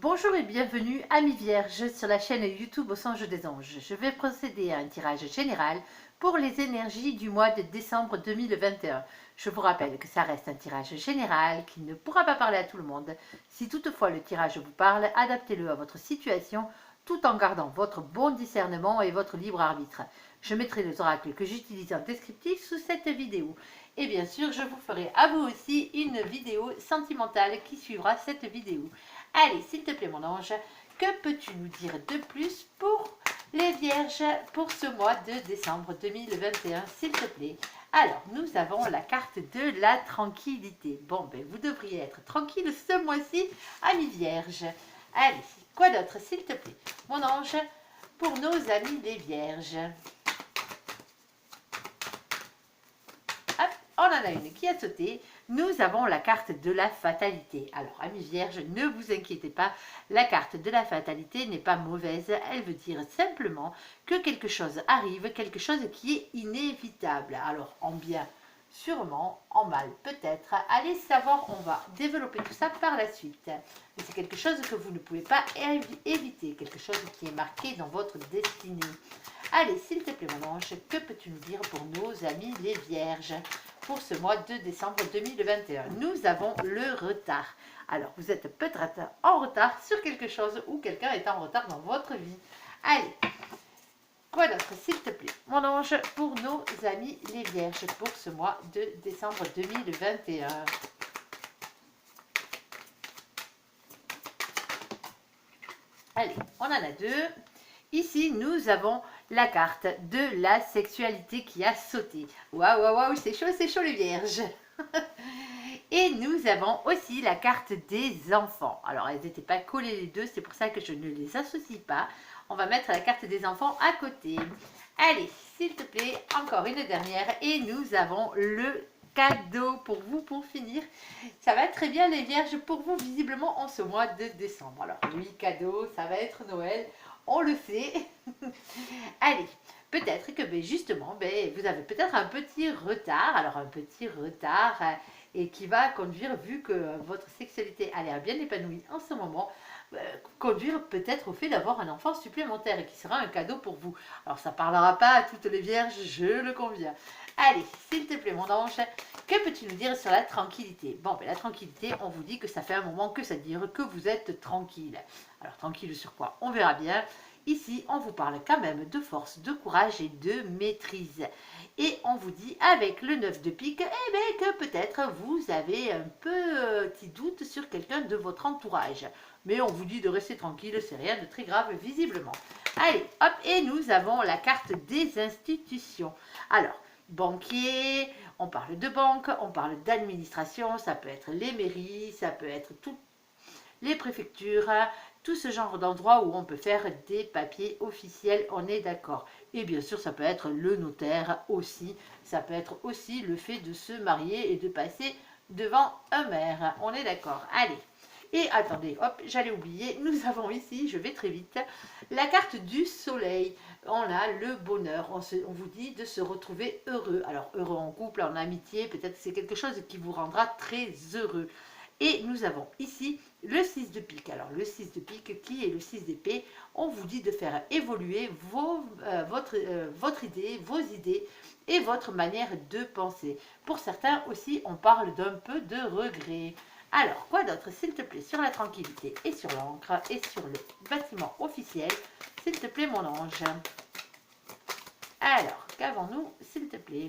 Bonjour et bienvenue, amis vierges, sur la chaîne YouTube Au Songe des Anges. Je vais procéder à un tirage général pour les énergies du mois de décembre 2021. Je vous rappelle que ça reste un tirage général qui ne pourra pas parler à tout le monde. Si toutefois le tirage vous parle, adaptez-le à votre situation tout en gardant votre bon discernement et votre libre arbitre. Je mettrai les oracles que j'utilise en descriptif sous cette vidéo. Et bien sûr, je vous ferai à vous aussi une vidéo sentimentale qui suivra cette vidéo. Allez, s'il te plaît, mon ange, que peux-tu nous dire de plus pour les vierges pour ce mois de décembre 2021, s'il te plaît? Alors, nous avons la carte de la tranquillité. Bon, ben, vous devriez être tranquille ce mois-ci, amis vierges. Allez, quoi d'autre, s'il te plaît, mon ange, pour nos amis les vierges? Hop, on en a une qui a sauté. Nous avons la carte de la fatalité. Alors, amis vierges, ne vous inquiétez pas, la carte de la fatalité n'est pas mauvaise. Elle veut dire simplement que quelque chose arrive, quelque chose qui est inévitable. Alors, en bien, sûrement, en mal, peut-être. Allez savoir, on va développer tout ça par la suite. Mais c'est quelque chose que vous ne pouvez pas éviter, quelque chose qui est marqué dans votre destinée. Allez, s'il te plaît, mon ange, que peux-tu nous dire pour nos amis les vierges pour ce mois de décembre 2021? Nous avons le retard. Alors, vous êtes peut-être en retard sur quelque chose ou quelqu'un est en retard dans votre vie. Allez, quoi d'autre, s'il te plaît, mon ange, pour nos amis les vierges pour ce mois de décembre 2021? Allez, on en a deux. Ici, nous avons la carte de la sexualité qui a sauté. Waouh, waouh, waouh, c'est chaud les vierges. Et nous avons aussi la carte des enfants. Alors, elles n'étaient pas collées les deux, c'est pour ça que je ne les associe pas. On va mettre la carte des enfants à côté. Allez, s'il te plaît, encore une dernière. Et nous avons le cadeau pour vous pour finir. Ça va être très bien les vierges pour vous visiblement en ce mois de décembre. Alors oui, cadeau, ça va être Noël, on le sait. Allez, peut-être que justement, vous avez peut-être un petit retard. Alors un petit retard et qui va conduire, vu que votre sexualité a l'air bien épanouie en ce moment, conduire peut-être au fait d'avoir un enfant supplémentaire et qui sera un cadeau pour vous. Alors ça ne parlera pas à toutes les vierges, je le conviens. Allez, s'il te plaît mon ange, que peux-tu nous dire sur la tranquillité? Bon, la tranquillité, on vous dit que ça fait un moment que ça dure, que vous êtes tranquille. Alors tranquille sur quoi? On verra bien. Ici, on vous parle quand même de force, de courage et de maîtrise. Et on vous dit avec le 9 de pique, que peut-être vous avez un petit doute sur quelqu'un de votre entourage. Mais on vous dit de rester tranquille, c'est rien de très grave visiblement. Allez, hop, et nous avons la carte des institutions. Alors, banquier, on parle de banque, on parle d'administration, ça peut être les mairies, ça peut être toutes les préfectures, tout ce genre d'endroits où on peut faire des papiers officiels, on est d'accord. Et bien sûr, ça peut être le notaire aussi, ça peut être aussi le fait de se marier et de passer devant un maire, on est d'accord. Allez, et attendez, hop, j'allais oublier, nous avons ici, je vais très vite, la carte du soleil. On a le bonheur, on vous dit de se retrouver heureux. Alors, heureux en couple, en amitié, peut-être c'est quelque chose qui vous rendra très heureux. Et nous avons ici le 6 de pique. Alors, le 6 de pique, qui est le 6 d'épée, on vous dit de faire évoluer votre idée, vos idées et votre manière de penser. Pour certains aussi, on parle d'un peu de regret. Alors, quoi d'autre, s'il te plaît, sur la tranquillité et sur l'encre et sur le bâtiment officiel, s'il te plaît, mon ange. Alors, qu'avons-nous, s'il te plaît?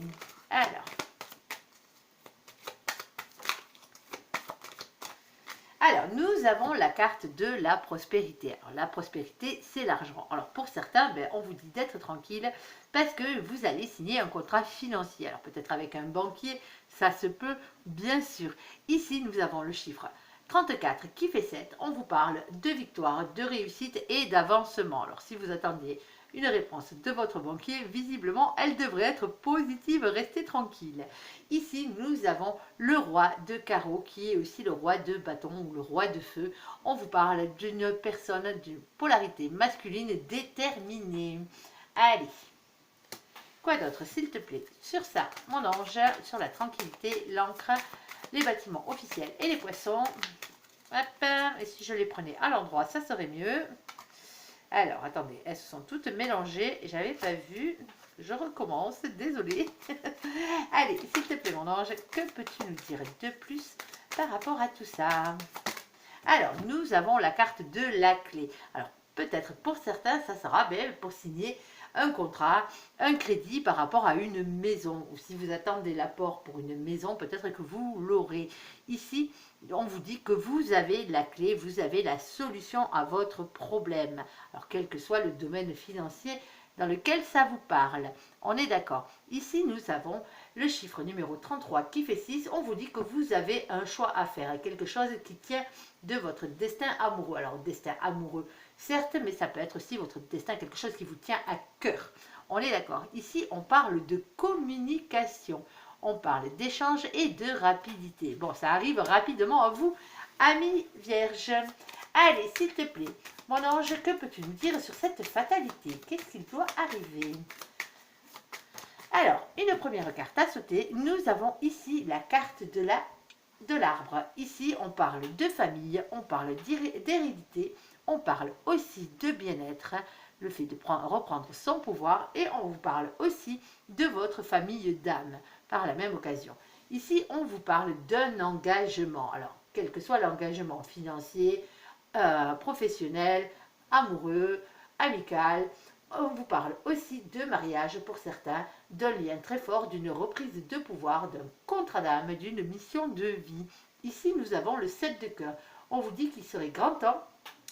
Alors, nous avons la carte de la prospérité. Alors, la prospérité, c'est l'argent. Alors, pour certains, on vous dit d'être tranquille parce que vous allez signer un contrat financier. Alors, peut-être avec un banquier, ça se peut, bien sûr. Ici, nous avons le chiffre 34 qui fait 7. On vous parle de victoire, de réussite et d'avancement. Alors, si vous attendiez une réponse de votre banquier, visiblement, elle devrait être positive, restez tranquille. Ici, nous avons le roi de carreau qui est aussi le roi de bâton ou le roi de feu. On vous parle d'une personne d'une polarité masculine déterminée. Allez, quoi d'autre, s'il te plaît? Sur ça, mon ange, sur la tranquillité, l'encre, les bâtiments officiels et les poissons. Hop, et si je les prenais à l'endroit, ça serait mieux. Alors, attendez, elles se sont toutes mélangées. J'avais pas vu. Je recommence, désolée. Allez, s'il te plaît, mon ange, que peux-tu nous dire de plus par rapport à tout ça? Alors, nous avons la carte de la clé. Alors, peut-être pour certains, ça sera bien pour signer un contrat, un crédit par rapport à une maison. Ou si vous attendez l'apport pour une maison, peut-être que vous l'aurez. Ici, on vous dit que vous avez la clé, vous avez la solution à votre problème. Alors, quel que soit le domaine financier dans lequel ça vous parle. On est d'accord. Ici, nous avons le chiffre numéro 33 qui fait 6. On vous dit que vous avez un choix à faire, quelque chose qui tient de votre destin amoureux. Alors, destin amoureux, certes, mais ça peut être aussi votre destin, quelque chose qui vous tient à cœur. On est d'accord. Ici, on parle de communication. On parle d'échange et de rapidité. Bon, ça arrive rapidement à vous, amis vierges. Allez, s'il te plaît, mon ange, que peux-tu nous dire sur cette fatalité? Qu'est-ce qu'il doit arriver? Alors, une première carte à sauter. Nous avons ici la carte de l'arbre. Ici, on parle de famille, on parle d'hérédité, on parle aussi de bien-être, le fait de reprendre son pouvoir, et on vous parle aussi de votre famille d'âme par la même occasion. Ici, on vous parle d'un engagement. Alors, quel que soit l'engagement financier, professionnel, amoureux, amical, on vous parle aussi de mariage pour certains, d'un lien très fort, d'une reprise de pouvoir, d'un contrat d'âme, d'une mission de vie. Ici, nous avons le 7 de cœur. On vous dit qu'il serait grand temps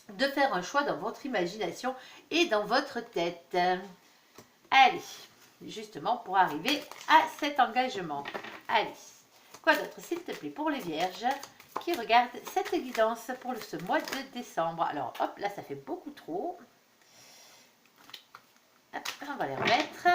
de faire un choix dans votre imagination et dans votre tête. Allez, justement pour arriver à cet engagement. Allez, quoi d'autre s'il te plaît pour les vierges qui regardent cette guidance pour ce mois de décembre? Alors hop, là ça fait beaucoup trop. Hop, on va les remettre.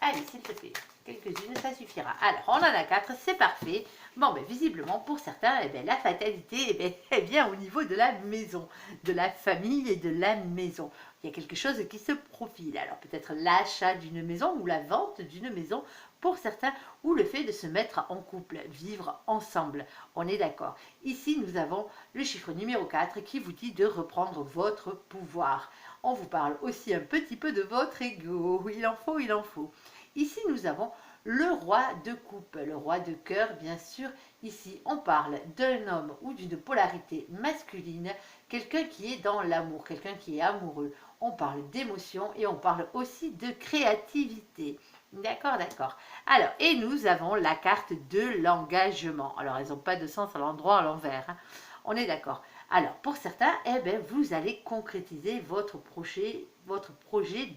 Allez, s'il te plaît, quelques-unes, ça suffira. Alors, on en a 4, c'est parfait. Bon, ben, visiblement, pour certains, eh ben, la fatalité est bien au niveau de la maison, de la famille et de la maison. Il y a quelque chose qui se profile. Alors, peut-être l'achat d'une maison ou la vente d'une maison pour certains, ou le fait de se mettre en couple, vivre ensemble. On est d'accord. Ici, nous avons le chiffre numéro 4 qui vous dit de reprendre votre pouvoir. On vous parle aussi un petit peu de votre ego. Il en faut, il en faut. Ici, nous avons le roi de coupe, le roi de cœur, bien sûr. Ici, on parle d'un homme ou d'une polarité masculine, quelqu'un qui est dans l'amour, quelqu'un qui est amoureux. On parle d'émotion et on parle aussi de créativité. D'accord, d'accord. Alors, et nous avons la carte de l'engagement. Alors, elles n'ont pas de sens à l'endroit, à l'envers. Hein. On est d'accord. Alors, pour certains, eh bien, vous allez concrétiser votre projet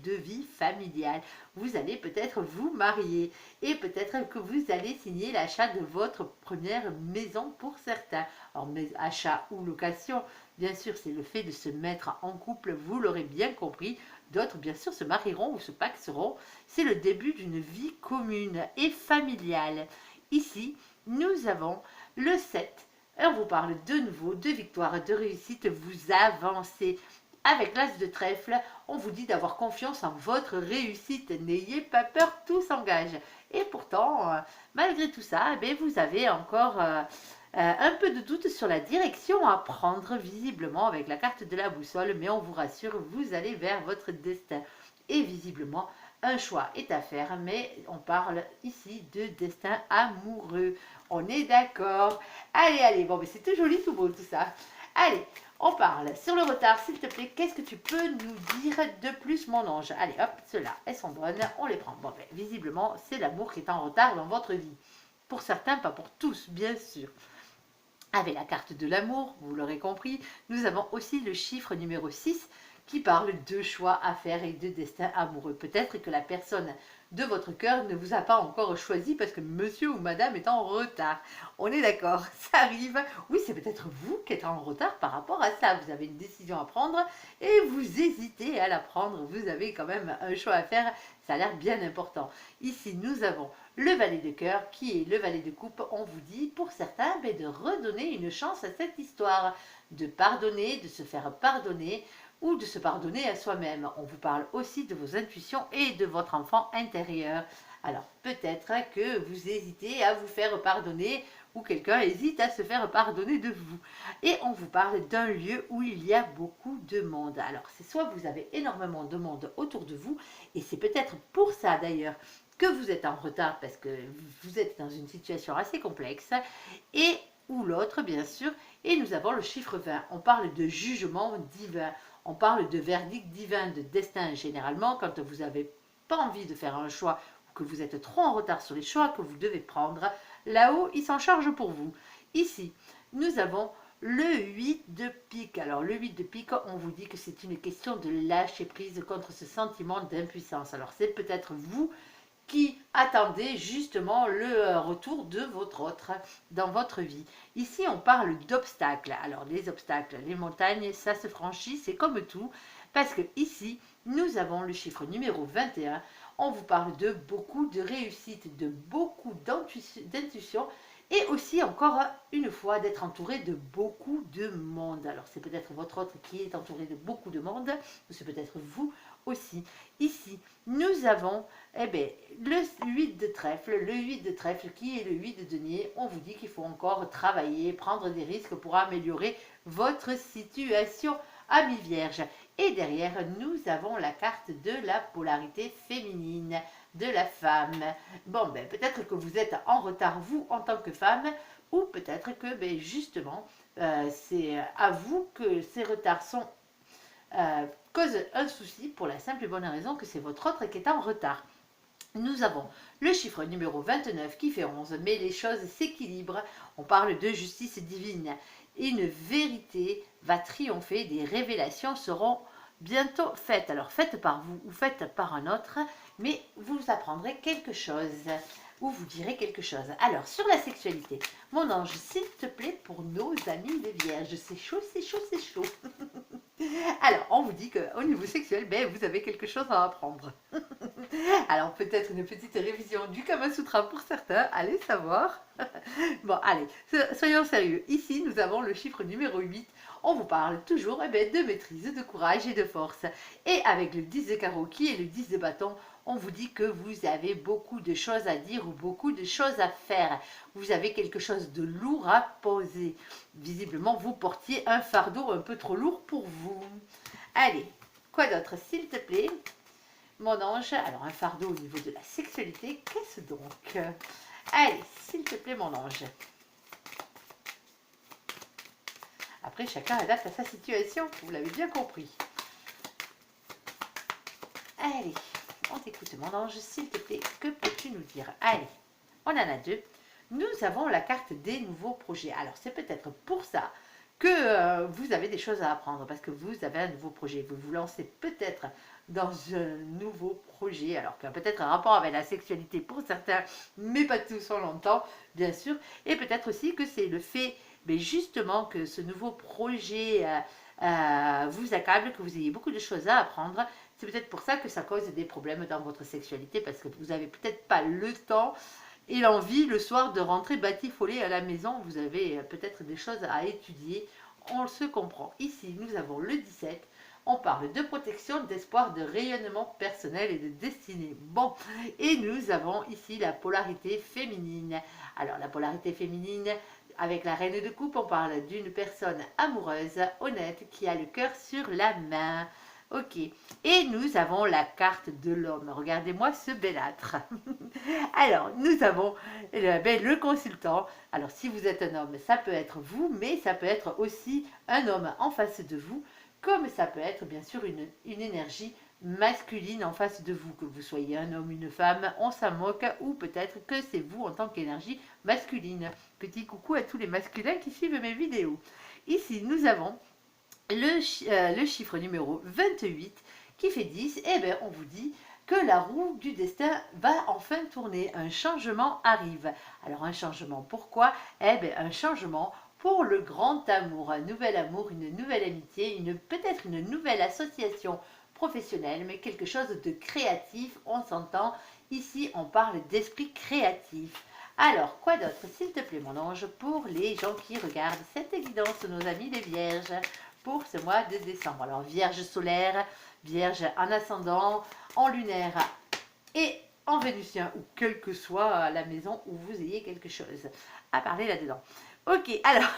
de vie familiale. Vous allez peut-être vous marier et peut-être que vous allez signer l'achat de votre première maison pour certains. Alors, achat ou location, bien sûr, c'est le fait de se mettre en couple, vous l'aurez bien compris. D'autres, bien sûr, se marieront ou se paxeront. C'est le début d'une vie commune et familiale. Ici, nous avons le 7. On vous parle de nouveau de victoire, de réussite, vous avancez. Avec l'as de trèfle, on vous dit d'avoir confiance en votre réussite. N'ayez pas peur, tout s'engage. Et pourtant, malgré tout ça, eh vous avez encore un peu de doute sur la direction à prendre, visiblement avec la carte de la boussole. Mais on vous rassure, vous allez vers votre destin. Et visiblement, un choix est à faire, mais on parle ici de destin amoureux. On est d'accord. Allez, allez, bon, mais c'est tout joli, tout beau, tout ça. Allez, on parle. Sur le retard, s'il te plaît, qu'est-ce que tu peux nous dire de plus, mon ange? Allez, hop, ceux-là, elles sont bonnes, on les prend. Bon, ben, visiblement, c'est l'amour qui est en retard dans votre vie. Pour certains, pas pour tous, bien sûr. Avec la carte de l'amour, vous l'aurez compris, nous avons aussi le chiffre numéro 6 qui parle de choix à faire et de destin amoureux. Peut-être que la personne de votre cœur ne vous a pas encore choisi parce que monsieur ou madame est en retard. On est d'accord, ça arrive. Oui, c'est peut-être vous qui êtes en retard par rapport à ça. Vous avez une décision à prendre et vous hésitez à la prendre. Vous avez quand même un choix à faire. Ça a l'air bien important. Ici, nous avons le valet de cœur qui est le valet de coupe. On vous dit pour certains de redonner une chance à cette histoire, de pardonner, de se faire pardonner ou de se pardonner à soi-même. On vous parle aussi de vos intuitions et de votre enfant intérieur. Alors peut-être que vous hésitez à vous faire pardonner ou quelqu'un hésite à se faire pardonner de vous. Et on vous parle d'un lieu où il y a beaucoup de monde. Alors, c'est soit vous avez énormément de monde autour de vous, et c'est peut-être pour ça d'ailleurs que vous êtes en retard parce que vous êtes dans une situation assez complexe, et ou l'autre bien sûr, et nous avons le chiffre 20. On parle de jugement divin, on parle de verdict divin, de destin généralement quand vous n'avez pas envie de faire un choix ou que vous êtes trop en retard sur les choix que vous devez prendre. Là-haut, il s'en charge pour vous. Ici, nous avons le 8 de pique. Alors, le 8 de pique, on vous dit que c'est une question de lâcher prise contre ce sentiment d'impuissance. Alors, c'est peut-être vous qui attendez justement le retour de votre autre dans votre vie. Ici, on parle d'obstacles. Alors, les obstacles, les montagnes, ça se franchit, c'est comme tout. Parce que ici, nous avons le chiffre numéro 21. On vous parle de beaucoup de réussite, de beaucoup d'intuition et aussi, encore une fois, d'être entouré de beaucoup de monde. Alors, c'est peut-être votre autre qui est entouré de beaucoup de monde, ou c'est peut-être vous aussi. Ici, nous avons le 8 de trèfle, le 8 de trèfle qui est le 8 de denier. On vous dit qu'il faut encore travailler, prendre des risques pour améliorer votre situation, amis vierges. Et derrière, nous avons la carte de la polarité féminine, de la femme. Bon, peut-être que vous êtes en retard, vous, en tant que femme, ou peut-être que, justement, c'est à vous que ces retards sont causent un souci pour la simple et bonne raison que c'est votre autre qui est en retard. Nous avons le chiffre numéro 29 qui fait 11, mais les choses s'équilibrent. On parle de justice divine. Une vérité va triompher, des révélations seront bientôt faites. Alors faites par vous ou faites par un autre, mais vous apprendrez quelque chose ou vous direz quelque chose. Alors sur la sexualité, mon ange, s'il te plaît, pour nos amis les vierges, c'est chaud, c'est chaud, c'est chaud. Alors, on vous dit qu'au niveau sexuel, vous avez quelque chose à apprendre. Alors, peut-être une petite révision du Kama Sutra pour certains, allez savoir. Bon, allez, soyons sérieux. Ici, nous avons le chiffre numéro 8. On vous parle toujours de maîtrise, de courage et de force. Et avec le 10 de carreau qui est le 10 de bâton, on vous dit que vous avez beaucoup de choses à dire ou beaucoup de choses à faire. Vous avez quelque chose de lourd à poser. Visiblement, vous portiez un fardeau un peu trop lourd pour vous. Allez, quoi d'autre, s'il te plaît, mon ange? Alors, un fardeau au niveau de la sexualité, qu'est-ce donc? Allez, s'il te plaît, mon ange. Après, chacun adapte à sa situation, vous l'avez bien compris. Allez, on t'écoute, mon ange, s'il te plaît, que peux-tu nous dire? Allez, on en a deux. Nous avons la carte des nouveaux projets. Alors, c'est peut-être pour ça que vous avez des choses à apprendre, parce que vous avez un nouveau projet. Vous vous lancez peut-être dans un nouveau projet, alors qu'il y a peut-être un rapport avec la sexualité pour certains, mais pas tous, on l'entend, bien sûr. Et peut-être aussi que c'est le fait, mais justement, que ce nouveau projet vous accable, que vous ayez beaucoup de choses à apprendre. C'est peut-être pour ça que ça cause des problèmes dans votre sexualité, parce que vous n'avez peut-être pas le temps et l'envie le soir de rentrer batifolé à la maison. Vous avez peut-être des choses à étudier, on se comprend. Ici, nous avons le 17. On parle de protection, d'espoir, de rayonnement personnel et de destinée. Bon, et nous avons ici la polarité féminine. Alors, la polarité féminine, avec la reine de coupe, on parle d'une personne amoureuse, honnête, qui a le cœur sur la main. Ok, et nous avons la carte de l'homme. Regardez-moi ce belâtre. Alors, nous avons le consultant. Alors, si vous êtes un homme, ça peut être vous, mais ça peut être aussi un homme en face de vous, comme ça peut être bien sûr une énergie masculine en face de vous, que vous soyez un homme, une femme, on s'en moque, ou peut-être que c'est vous en tant qu'énergie masculine. Petit coucou à tous les masculins qui suivent mes vidéos. Ici, nous avons le chiffre numéro 28 qui fait 10, et bien on vous dit que la roue du destin va enfin tourner, un changement arrive. Alors un changement, pourquoi? Eh bien un changement pour le grand amour, un nouvel amour, une nouvelle amitié, peut-être une nouvelle association professionnelle, mais quelque chose de créatif, on s'entend. Ici on parle d'esprit créatif. Alors, quoi d'autre, s'il te plaît, mon ange, pour les gens qui regardent cette évidence, nos amis les vierges, pour ce mois de décembre. Alors, vierge solaire, vierge en ascendant, en lunaire et en vénusien ou quelle que soit la maison où vous ayez quelque chose à parler là-dedans. Ok, alors,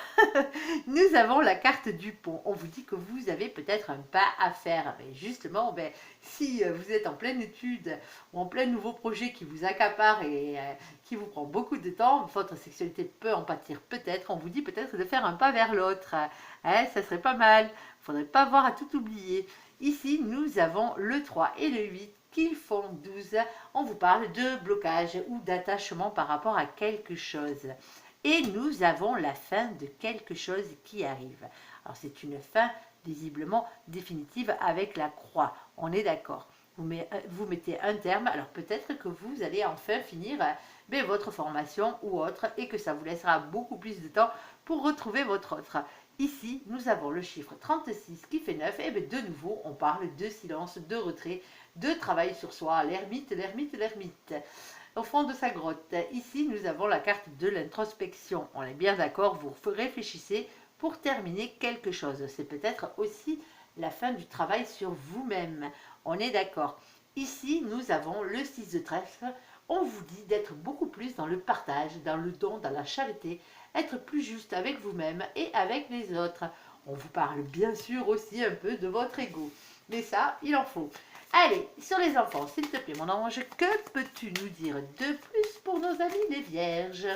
nous avons la carte du pont. On vous dit que vous avez peut-être un pas à faire. Mais justement, si vous êtes en pleine étude ou en plein nouveau projet qui vous accapare et qui vous prend beaucoup de temps, votre sexualité peut en pâtir peut-être. On vous dit peut-être de faire un pas vers l'autre. Ça serait pas mal. Il ne faudrait pas avoir à tout oublier. Ici, nous avons le 3 et le 8 qui font 12. On vous parle de blocage ou d'attachement par rapport à quelque chose. Et nous avons la fin de quelque chose qui arrive. Alors c'est une fin visiblement définitive avec la croix. On est d'accord. Vous mettez un terme. Alors peut-être que vous allez enfin finir votre formation ou autre et que ça vous laissera beaucoup plus de temps pour retrouver votre autre. Ici, nous avons le chiffre 36 qui fait 9. Et de nouveau, on parle de silence, de retrait, de travail sur soi. L'ermite, l'ermite, l'ermite. Au fond de sa grotte. Ici, nous avons la carte de l'introspection. On est bien d'accord, vous réfléchissez pour terminer quelque chose. C'est peut-être aussi la fin du travail sur vous-même. On est d'accord. Ici, nous avons le 6 de trèfle. On vous dit d'être beaucoup plus dans le partage, dans le don, dans la charité, être plus juste avec vous-même et avec les autres. On vous parle bien sûr aussi un peu de votre ego. Mais ça, il en faut. Allez, sur les enfants, s'il te plaît, mon ange, que peux-tu nous dire de plus pour nos amis les vierges?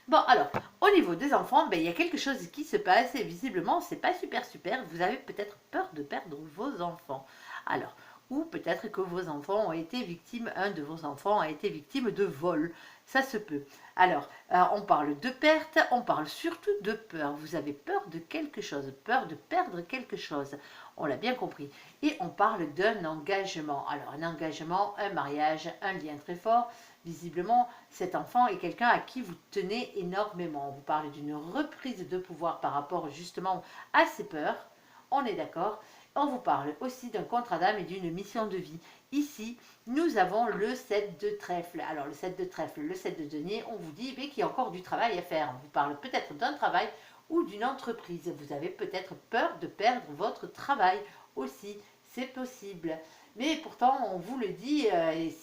Bon, alors, au niveau des enfants, il y a quelque chose qui se passe et visiblement, c'est pas super. Vous avez peut-être peur de perdre vos enfants. Alors, ou peut-être que vos enfants ont été victimes, un de vos enfants a été victime de vol. Ça se peut. Alors, on parle de perte, on parle surtout de peur. Vous avez peur de quelque chose, peur de perdre quelque chose. On l'a bien compris. Et on parle d'un engagement. Alors, un engagement, un mariage, un lien très fort. Visiblement, cet enfant est quelqu'un à qui vous tenez énormément. On vous parle d'une reprise de pouvoir par rapport justement à ses peurs. On est d'accord. On vous parle aussi d'un contrat d'âme et d'une mission de vie. Ici, nous avons le 7 de trèfle. Alors, le 7 de trèfle, le 7 de denier, on vous dit qu'il y a encore du travail à faire. On vous parle peut-être d'un travail ou d'une entreprise. Vous avez peut-être peur de perdre votre travail aussi. C'est possible. Mais pourtant, on vous le dit,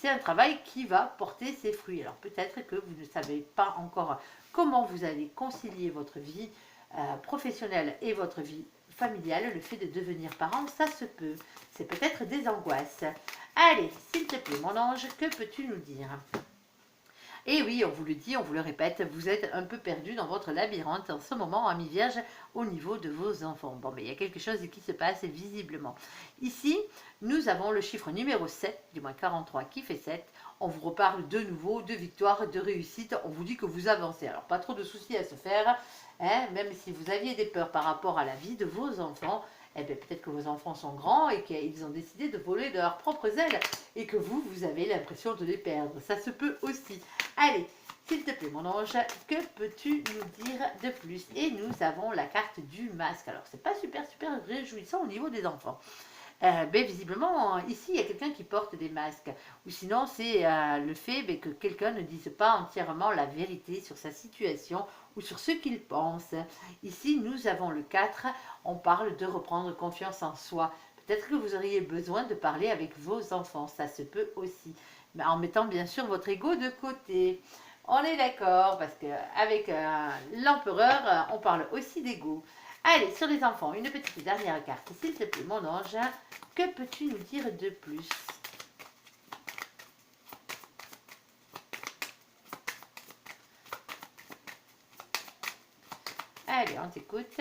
c'est un travail qui va porter ses fruits. Alors, peut-être que vous ne savez pas encore comment vous allez concilier votre vie professionnelle et votre vie familiale. Le fait de devenir parent, ça se peut. C'est peut-être des angoisses. Allez, s'il te plaît, mon ange, que peux-tu nous dire? Et oui, on vous le dit, on vous le répète, vous êtes un peu perdu dans votre labyrinthe en ce moment, amis vierges, au niveau de vos enfants. Bon, mais il y a quelque chose qui se passe visiblement. Ici, nous avons le chiffre numéro 7, du moins 43, qui fait 7. On vous reparle de nouveau de victoire, de réussite. On vous dit que vous avancez. Alors, pas trop de soucis à se faire, hein, même si vous aviez des peurs par rapport à la vie de vos enfants. Peut-être que vos enfants sont grands et qu'ils ont décidé de voler de leurs propres ailes et que vous avez l'impression de les perdre. Ça se peut aussi. Allez, s'il te plaît, mon ange, que peux-tu nous dire de plus? Et nous avons la carte du masque. Alors, c'est pas super réjouissant au niveau des enfants. Visiblement, ici, il y a quelqu'un qui porte des masques. Ou sinon, c'est le fait que quelqu'un ne dise pas entièrement la vérité sur sa situation ou sur ce qu'il pense. Ici, nous avons le 4. On parle de reprendre confiance en soi. Peut-être que vous auriez besoin de parler avec vos enfants. Ça se peut aussi. Mais en mettant bien sûr votre ego de côté. On est d'accord, parce qu'avec l'empereur, on parle aussi d'ego. Allez, sur les enfants, une petite dernière carte. S'il te plaît, mon ange, que peux-tu nous dire de plus? Allez, on t'écoute.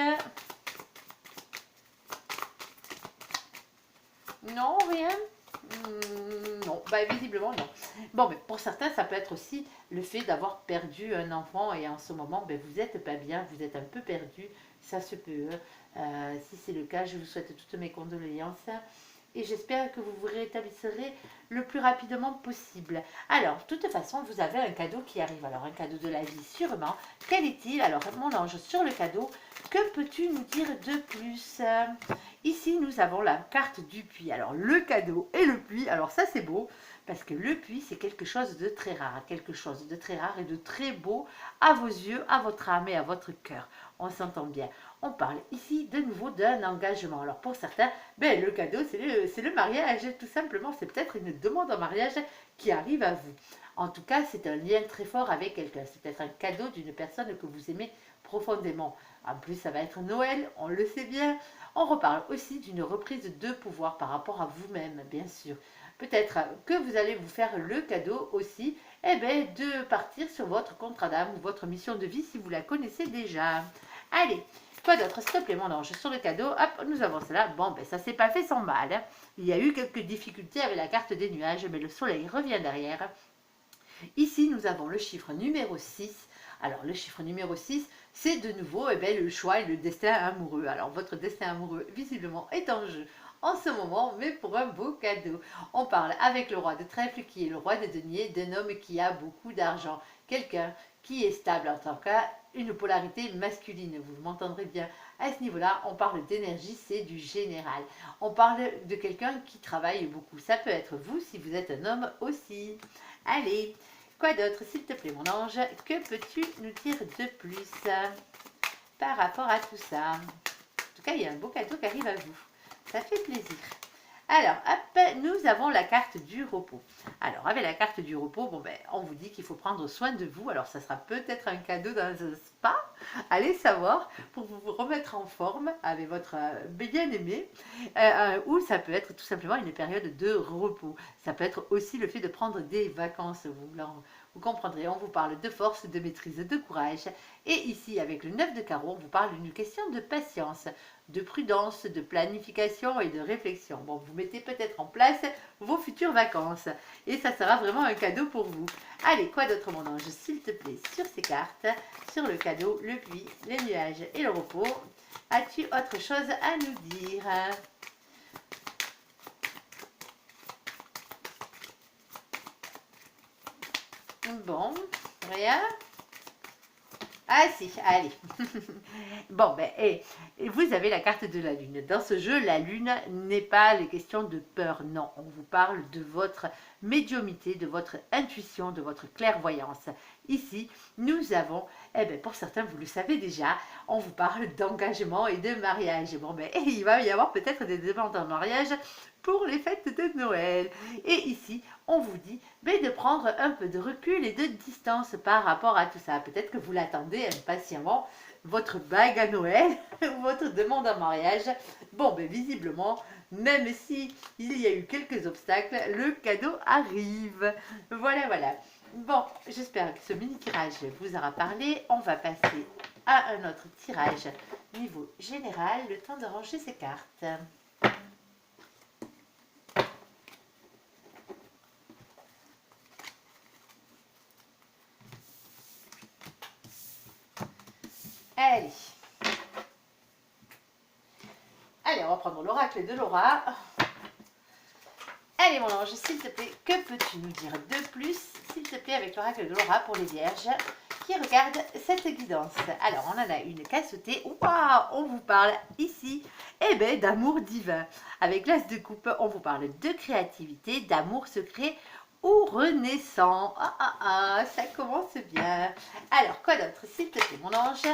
Non, rien. Non, visiblement non. Bon, mais pour certains, ça peut être aussi le fait d'avoir perdu un enfant et en ce moment, vous n'êtes pas bien, vous êtes un peu perdu, ça se peut. Si c'est le cas, je vous souhaite toutes mes condoléances et j'espère que vous vous rétablisserez le plus rapidement possible. Alors, de toute façon, vous avez un cadeau qui arrive. Alors, un cadeau de la vie, sûrement. Quel est-il? Alors, mon ange, sur le cadeau, que peux-tu nous dire de plus? Ici, nous avons la carte du puits. Alors, le cadeau et le puits, alors ça, c'est beau, parce que le puits, c'est quelque chose de très rare, quelque chose de très rare et de très beau à vos yeux, à votre âme et à votre cœur. on s'entend bien. On parle ici de nouveau d'un engagement. Alors pour certains, ben, le cadeau, c'est le mariage, tout simplement. C'est peut-être une demande en mariage qui arrive à vous. En tout cas, c'est un lien très fort avec quelqu'un. C'est peut-être un cadeau d'une personne que vous aimez profondément. En plus, ça va être Noël, on le sait bien. On reparle aussi d'une reprise de pouvoir par rapport à vous-même, bien sûr. Peut-être que vous allez vous faire le cadeau aussi eh ben, de partir sur votre contrat d'âme ou votre mission de vie si vous la connaissez déjà. Allez, quoi d'autre? S'il te plaît, mon ange, sur le cadeau, hop, nous avons cela. Bon, ben ça s'est pas fait sans mal. Hein. Il y a eu quelques difficultés avec la carte des nuages, mais le soleil revient derrière. Ici, nous avons le chiffre numéro 6. Alors, le chiffre numéro 6, c'est de nouveau eh bien, le choix et le destin amoureux. Alors, votre destin amoureux, visiblement, est en jeu en ce moment, mais pour un beau cadeau. On parle avec le roi de trèfle, qui est le roi de denier, d'un homme qui a beaucoup d'argent. Quelqu'un qui est stable, en tant cas, une polarité masculine. Vous m'entendrez bien. À ce niveau-là, on parle d'énergie, c'est du général. On parle de quelqu'un qui travaille beaucoup. Ça peut être vous, si vous êtes un homme aussi. Allez, quoi d'autre, s'il te plaît, mon ange? Que peux-tu nous dire de plus par rapport à tout ça? En tout cas, il y a un beau cadeau qui arrive à vous. Ça fait plaisir. Alors, hop, nous avons la carte du repos. Alors, avec la carte du repos, bon ben, on vous dit qu'il faut prendre soin de vous. Alors, ça sera peut-être un cadeau dans un spa, allez savoir, pour vous remettre en forme avec votre bien-aimé. Ou ça peut être tout simplement une période de repos. Ça peut être aussi le fait de prendre des vacances. Vous comprendrez, on vous parle de force, de maîtrise, de courage. Et ici, avec le 9 de carreau, on vous parle d'une question de patience, de prudence, de planification et de réflexion. Bon, vous mettez peut-être en place vos futures vacances. Et ça sera vraiment un cadeau pour vous. Allez, quoi d'autre, mon ange, s'il te plaît, sur ces cartes, sur le cadeau, le puits, les nuages et le repos, as-tu autre chose à nous dire? Bon, rien. Ah si, allez. Bon, ben, et vous avez la carte de la lune. Dans ce jeu, la lune n'est pas les questions de peur, non. On vous parle de votre médiumnité, de votre intuition, de votre clairvoyance. Ici, nous avons, eh ben, pour certains, vous le savez déjà, on vous parle d'engagement et de mariage. Bon, ben, il va y avoir peut-être des demandes en mariage pour les fêtes de Noël. Et ici, on vous dit de prendre un peu de recul et de distance par rapport à tout ça. Peut-être que vous l'attendez impatiemment, votre bague à Noël ou votre demande en mariage. Bon, ben visiblement, même si il y a eu quelques obstacles, le cadeau arrive. Voilà, voilà. Bon, j'espère que ce mini tirage vous aura parlé. On va passer à un autre tirage niveau général, le temps de ranger ces cartes. Allez. Allez, on va prendre l'oracle de Laura. Allez, mon ange, s'il te plaît, que peux-tu nous dire de plus, s'il te plaît, avec l'oracle de Laura pour les vierges qui regardent cette guidance? Alors, on en a une qui a sauté. Waouh, on vous parle ici d'amour divin. Avec l'as de coupe, on vous parle de créativité, d'amour secret ou renaissant. Ça commence bien. Alors, quoi d'autre, s'il te plaît, mon ange?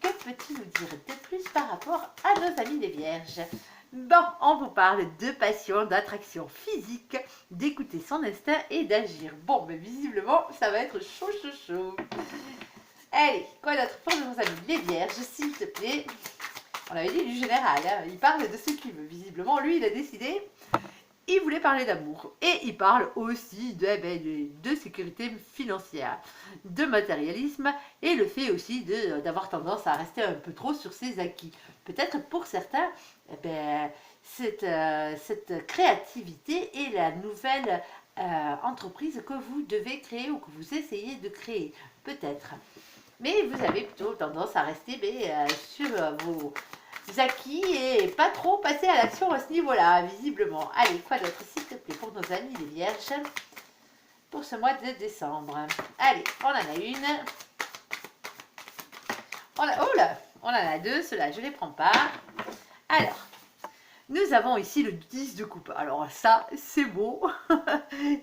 Que peux-tu nous dire de plus par rapport à nos amis les vierges? Bon, on vous parle de passion, d'attraction physique, d'écouter son instinct et d'agir. Bon, mais visiblement, ça va être chaud, chaud, chaud. Allez, quoi d'autre pour nos amis les vierges, s'il te plaît? On avait dit du général, hein, il parle de ce qu'il veut. Visiblement, lui, il a décidé, il voulait parler d'amour. Et il parle aussi de sécurité financière, de matérialisme et le fait aussi d'avoir tendance à rester un peu trop sur ses acquis. Peut-être pour certains, cette créativité est la nouvelle entreprise que vous devez créer ou que vous essayez de créer. Peut-être. Mais vous avez plutôt tendance à rester sur vos acquis et pas trop passer à l'action à ce niveau-là, visiblement. Allez, quoi d'autre, s'il te plaît, pour nos amis les vierges, pour ce mois de décembre? Allez, on en a une. Oh là, on en a deux, ceux-là, je ne les prends pas. Alors, nous Nous avons ici le 10 de coupe. Alors ça, c'est beau.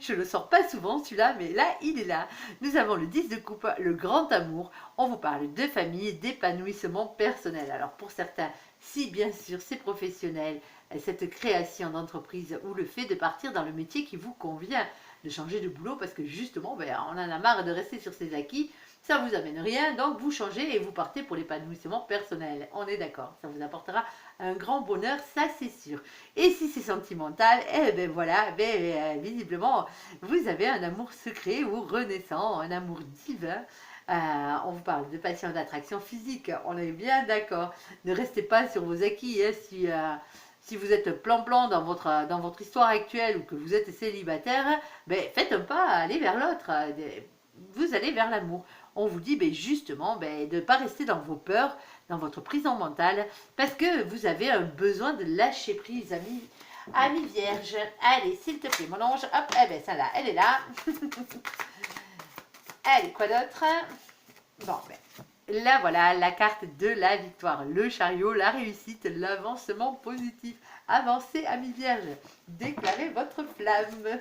Je ne le sors pas souvent celui-là, mais là, il est là. Nous avons le 10 de coupe, le grand amour. On vous parle de famille, d'épanouissement personnel. Alors pour certains, si bien sûr c'est professionnel, cette création d'entreprise ou le fait de partir dans le métier qui vous convient, de changer de boulot parce que justement, ben, on en a marre de rester sur ses acquis. Ça vous amène rien, donc vous changez et vous partez pour l'épanouissement personnel. On est d'accord, ça vous apportera un grand bonheur, ça c'est sûr. Et si c'est sentimental, eh ben voilà, visiblement, vous avez un amour secret ou renaissant, un amour divin. On vous parle de passion, d'attraction physique, on est bien d'accord. Ne restez pas sur vos acquis, hein, si vous êtes plan-plan dans votre histoire actuelle ou que vous êtes célibataire, ben, faites un pas, allez vers l'autre. Vous allez vers l'amour. On vous dit ben, justement ben, de ne pas rester dans vos peurs, dans votre prison mentale, parce que vous avez un besoin de lâcher prise, amis vierge. Allez, s'il te plaît, mon ange, hop, eh ben, celle-là, elle est là. Allez, quoi d'autre? Bon, ben, là, voilà, la carte de la victoire, le chariot, la réussite, l'avancement positif. Avancez, amis vierges, déclarez votre flamme.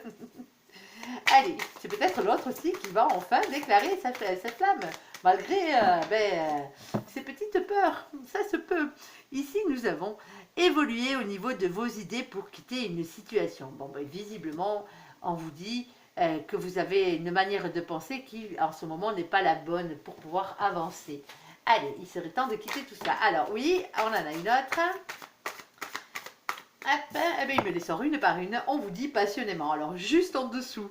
Allez, c'est peut-être l'autre aussi qui va enfin déclarer sa flamme, malgré ses petites peurs. Ça se peut. Ici, nous avons évolué au niveau de vos idées pour quitter une situation. Bon, ben, visiblement, on vous dit que vous avez une manière de penser qui, en ce moment, n'est pas la bonne pour pouvoir avancer. Allez, il serait temps de quitter tout ça. Alors, oui, on en a une autre. Hop, eh bien, il me les sort une par une. On vous dit passionnément. Alors, juste en dessous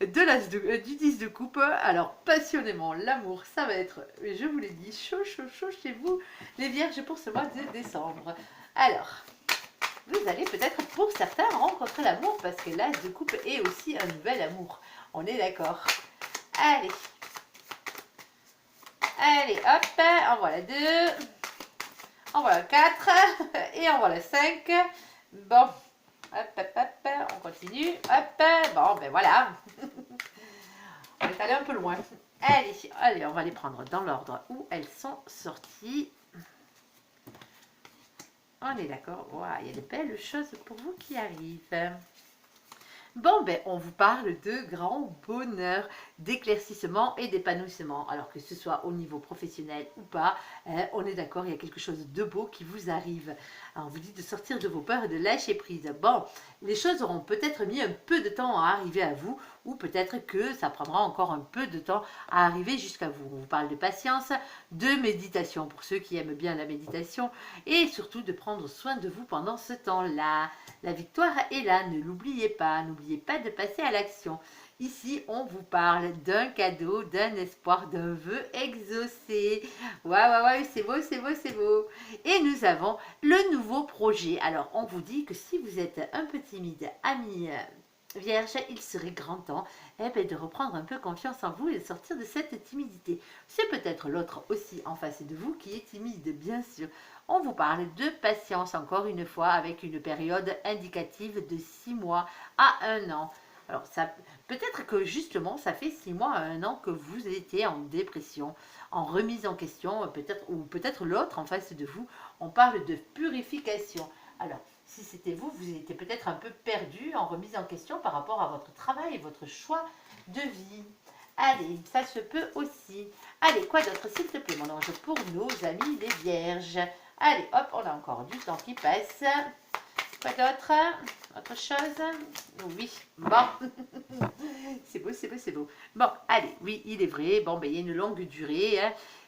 du 10 de coupe, alors passionnément, l'amour, ça va être, je vous l'ai dit, chaud, chaud, chaud chez vous, les vierges, pour ce mois de décembre. Alors, vous allez peut-être, pour certains, rencontrer l'amour, parce que l'as de coupe est aussi un nouvel amour. On est d'accord. Allez. Allez, hop, en voilà 2. En voilà 4. Et en voilà 5. Bon. Hop, hop, hop, on continue. Hop, bon, ben voilà. On est allé un peu loin. Allez, allez, on va les prendre dans l'ordre où elles sont sorties. On est d'accord. Wow, il y a de belles choses pour vous qui arrivent. Bon, ben, on vous parle de grand bonheur, d'éclaircissement et d'épanouissement. Alors que ce soit au niveau professionnel ou pas, on est d'accord, il y a quelque chose de beau qui vous arrive. Alors, on vous dit de sortir de vos peurs et de lâcher prise. Bon, les choses auront peut-être mis un peu de temps à arriver à vous, ou peut-être que ça prendra encore un peu de temps à arriver jusqu'à vous. On vous parle de patience, de méditation pour ceux qui aiment bien la méditation, et surtout de prendre soin de vous pendant ce temps-là. La victoire est là, ne l'oubliez pas. N'oubliez pas de passer à l'action. Ici, on vous parle d'un cadeau, d'un espoir, d'un vœu exaucé. Waouh, waouh, c'est beau, c'est beau, c'est beau. Et nous avons le nouveau projet. Alors, on vous dit que si vous êtes un peu timide, ami vierge, il serait grand temps de reprendre un peu confiance en vous et de sortir de cette timidité. C'est peut-être l'autre aussi en face de vous qui est timide, bien sûr. On vous parle de patience encore une fois avec une période indicative de 6 mois à 1 an. Alors, ça peut-être que justement, ça fait 6 mois à 1 an que vous étiez en dépression, en remise en question, peut-être ou peut-être l'autre en face de vous. On parle de purification. Alors, si c'était vous, vous étiez peut-être un peu perdu en remise en question par rapport à votre travail et votre choix de vie. Allez, ça se peut aussi. Allez, quoi d'autre, s'il te plaît, mon ange, pour nos amis les vierges. Allez, hop, on a encore du temps qui passe. Quoi d'autre? Autre chose? Oui, bon. C'est beau, c'est beau, c'est beau. Bon, allez, oui, il est vrai. Bon, ben, il y a une longue durée,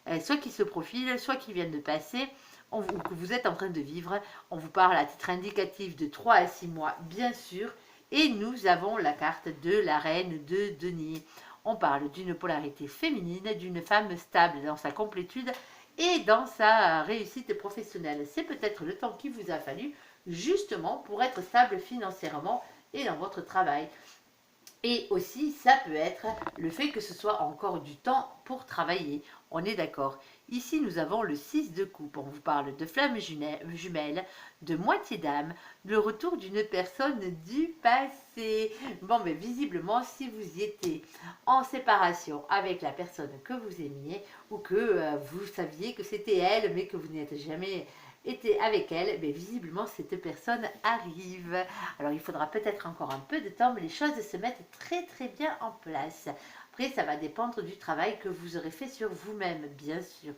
hein, soit qui se profile, soit qui viennent de passer, ou que vous êtes en train de vivre. On vous parle à titre indicatif de 3 à 6 mois, bien sûr. Et nous avons la carte de la reine de denier. On parle d'une polarité féminine, d'une femme stable dans sa complétude et dans sa réussite professionnelle. C'est peut-être le temps qu'il vous a fallu justement pour être stable financièrement et dans votre travail. Et aussi, ça peut être le fait que ce soit encore du temps pour travailler. On est d'accord. Ici, nous avons le 6 de coupe. On vous parle de flammes jumelles, de moitié d'âme, le retour d'une personne du passé. Bon, mais visiblement, si vous y étiez en séparation avec la personne que vous aimiez ou que vous saviez que c'était elle, mais que vous n'êtes jamais était avec elle, mais visiblement cette personne arrive. Alors il faudra peut-être encore un peu de temps, mais les choses se mettent très très bien en place. Après, ça va dépendre du travail que vous aurez fait sur vous-même, bien sûr.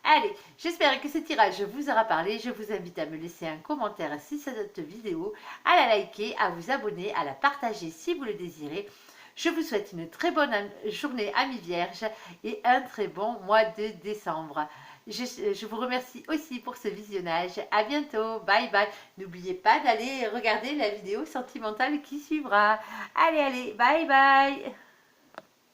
Allez, j'espère que ce tirage vous aura parlé. Je vous invite à me laisser un commentaire si cette vidéo, à la liker, à vous abonner, à la partager si vous le désirez. Je vous souhaite une très bonne journée amis vierges et un très bon mois de décembre. Je vous remercie aussi pour ce visionnage. À bientôt. Bye bye. N'oubliez pas d'aller regarder la vidéo sentimentale qui suivra. Allez, allez. Bye bye.